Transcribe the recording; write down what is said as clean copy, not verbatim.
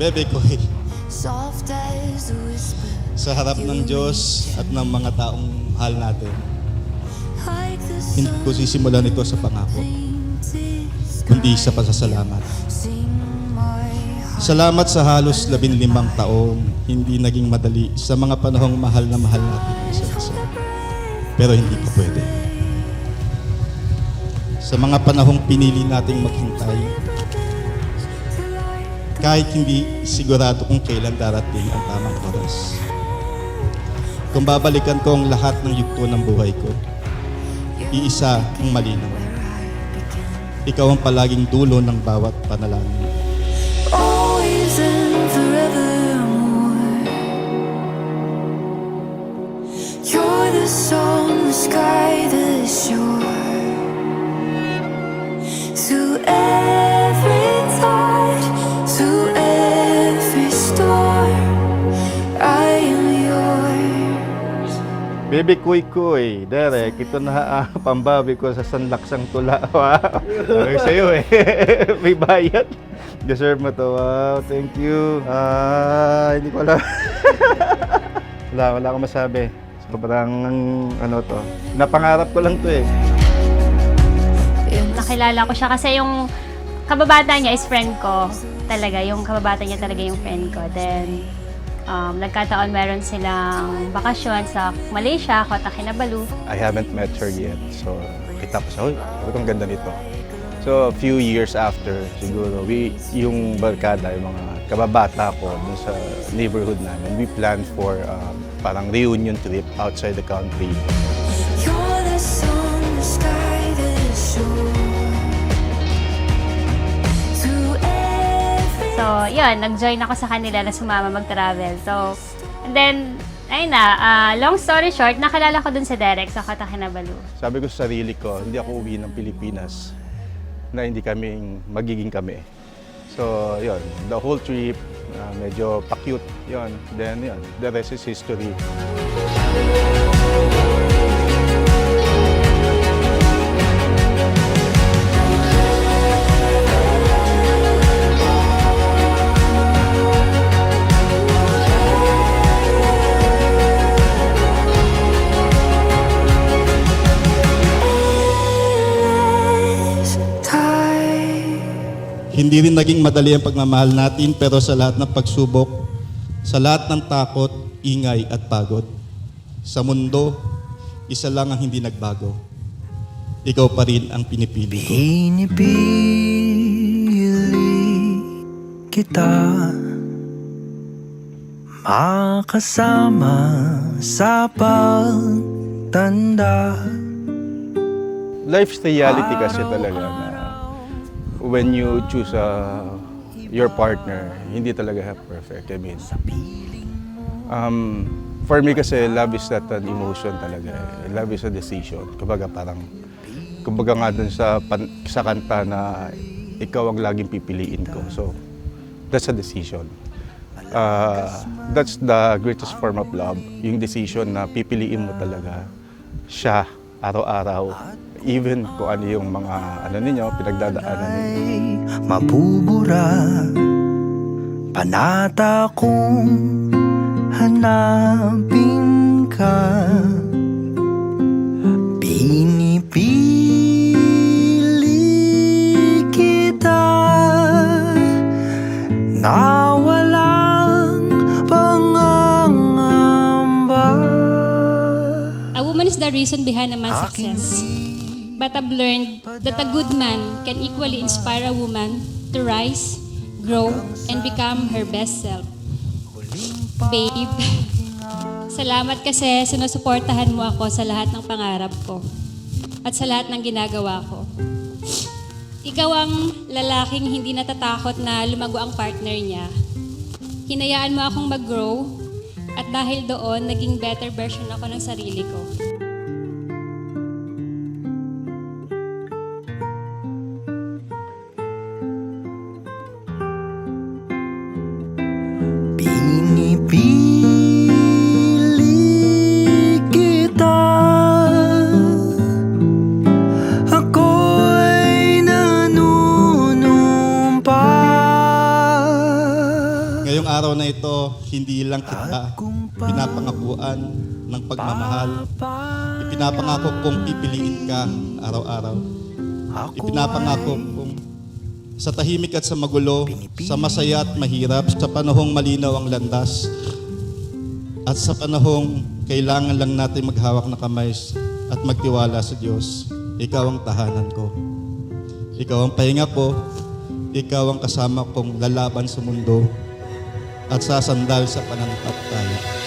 Bebe ko sa harap ng Diyos at ng mga taong mahal natin, hindi ko sisimulan ito sa pangako, kundi sa pasasalamat. Salamat sa halos 15 taong hindi naging madali sa mga panahong mahal na mahal natin isa't isa. Pero hindi pa pwede. Sa mga panahong pinili nating maghintay, kahit hindi sigurado kung kailan darating ang tamang oras. Kung babalikan ko ang lahat ng yugto ng buhay ko, iisa ang malinaw. Ikaw ang palaging dulo ng bawat panalangin. Always and forevermore. You're the song, the sky, the shore. Through every tide, through every storm, I am yours. Baby kuy, Derek, ito na pambabi ko sa sanlaksang tula. Wow. Sabi sa'yo may bayad. Deserve mo to. Wow, thank you. Hindi ko alam. wala akong masabi. Sobrang to. Napangarap ko lang to Nakilala ko siya kasi yung kababata niya is friend ko. Talaga, yung kababata niya talaga yung friend ko. Then, nagkataon meron silang bakasyon sa Malaysia, Kota Kinabalu. I haven't met her yet. So, kita ko sa, sabi ko, ang ganda nito. So, a few years after, siguro, yung barkada, yung mga kababata ko dun sa neighborhood namin, we planned for parang reunion trip outside the country. You're the sun, the sky, the shore. Through every So, yun, nag-join ako sa kanila na sumama mag-travel. So, and then, ayun na, long story short, nakilala ko dun si Derek sa Kota Kinabalu. Sabi ko sa sarili ko, hindi ako uwi ng Pilipinas na hindi magiging kami. So, yun, the whole trip, medyo pa-cute, yun. Then, yun, the rest is history. Hindi rin naging madali ang pagmamahal natin, pero sa lahat ng pagsubok, sa lahat ng takot, ingay at pagod, sa mundo, isa lang ang hindi nagbago. Ikaw pa rin ang pinipili ko. Pinipili kita makasama sa pagtanda. Life's reality kasi talaga na when you choose your partner, hindi talaga perfect. I mean, for me kasi, love is not an emotion talaga. Love is a decision. Kumbaga nga dun sa kanta na ikaw ang laging pipiliin ko. So, that's a decision. That's the greatest form of love. Yung decision na pipiliin mo talaga siya araw-araw. Even kung ano yung mga ninyo, pinagdadaanan ninyo. Mabubura panata kung hanapin ka. Pinipili kita na walang pangangamba. A woman is the reason behind a man's success. But I've learned that a good man can equally inspire a woman to rise, grow, and become her best self. Babe, salamat kasi sinusuportahan mo ako sa lahat ng pangarap ko at sa lahat ng ginagawa ko. Ikaw ang lalaking hindi natatakot na lumago ang partner niya. Hinayaan mo akong mag-grow at dahil doon, naging better version ako ng sarili ko. Pinipili kita, ako'y nanunumpa. araw na ito, hindi lang kita pinapangakuan ng pagmamahal. Ipinapangako kong pipiliin ka araw-araw. Ipinapangako kong sa tahimik at sa magulo, sa masaya at mahirap, sa panahong malinaw ang landas, at sa panahong kailangan lang natin maghawak na kamay at magtiwala sa Diyos, ikaw ang tahanan ko. Ikaw ang pahinga ko, ikaw ang kasama kong lalaban sa mundo at sasandal sa pananampalataya.